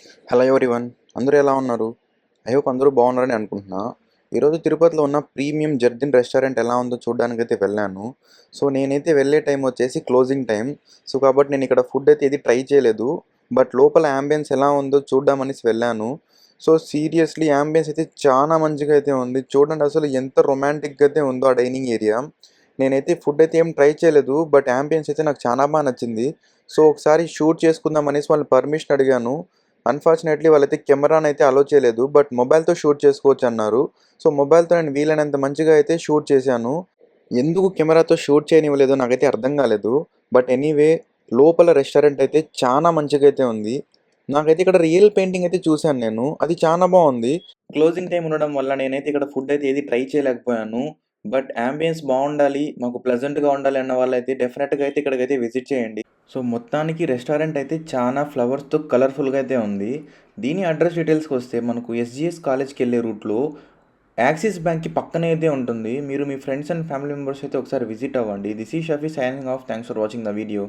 Hello everyone. అందరూ ఎలా ఉన్నారు? ఐ హోప్ అందరూ బాగున్నారని అనుకుంటున్నా. ఈరోజు తిరుపతిలో ఉన్న ప్రీమియం జర్దిన్ రెస్టారెంట్ ఎలా ఉందో చూడడానికైతే వెళ్ళాను. సో నేనైతే వెళ్ళే టైం వచ్చేసి క్లోజింగ్ టైం. సో కాబట్టి నేను ఇక్కడ ఫుడ్ అయితే ఏది ట్రై చేయలేదు. బట్ లోపల యాంబియన్స్ ఎలా ఉందో చూద్దామనేసి వెళ్ళాను. సో సీరియస్లీ యాంబియన్స్ అయితే చాలా మంచిగా అయితే ఉంది. చూడండి అసలు ఎంత రొమాంటిక్‌గా అయితే ఉందో ఆ డైనింగ్ ఏరియా. నేనైతే ఫుడ్ అయితే ఏం ట్రై చేయలేదు. బట్ యాంబియన్స్ అయితే నాకు చాలా నచ్చింది. సో ఒకసారి షూట్ చేసుకుందాం అనేసి వాళ్ళని పర్మిషన్ అడిగాను. అన్‌ఫార్చునేట్‌లీ వాళ్ళైతే కెమెరానైతే అలో చేయలేదు. బట్ మొబైల్‌తో షూట్ చేసుకోవచ్చన్నారు. సో మొబైల్‌తో నేను వీలైనంత మంచిగా అయితే షూట్ చేశాను. ఎందుకు కెమెరాతో షూట్ చేయనివ్వలేదో నాకైతే అర్థం కాలేదు. బట్ ఎనీవే లోపల రెస్టారెంట్ అయితే చానా మంచిగా అయితే ఉంది. నాకైతే ఇక్కడ రియల్ పెయింటింగ్ అయితే చూశాను నేను. అది చానా బావుంది. క్లోజింగ్ టైమ్ ఉండడం వల్ల నేనైతే ఇక్కడ ఫుడ్ అయితే ఏది ట్రై చేయలేకపోయాను. బట్ యాంబియన్స్ బావుండాలి, మాకు ప్లెజెంట్‌గా ఉండాలి అన్న వాళ్ళైతే డెఫినెట్‌గా అయితే ఇక్కడికైతే విజిట్ చేయండి. సో మొత్తానికి రెస్టారెంట్ అయితే చాలా ఫ్లవర్స్‌తో కలర్‌ఫుల్‌గా అయితే ఉంది. దీని అడ్రస్ డీటెయిల్స్‌కొస్తే మనకు ఎస్‌జీఎస్ కాలేజ్‌కెళ్ళే రూట్‌లో యాక్సిస్ బ్యాంక్‌కి పక్కనే అయితే ఉంటుంది. మీరు మీ ఫ్రెండ్స్ అండ్ ఫ్యామిలీ మెంబర్స్ అయితే ఒకసారి విజిట్ అవ్వండి. This is Shafi signing off. Thanks for watching the video.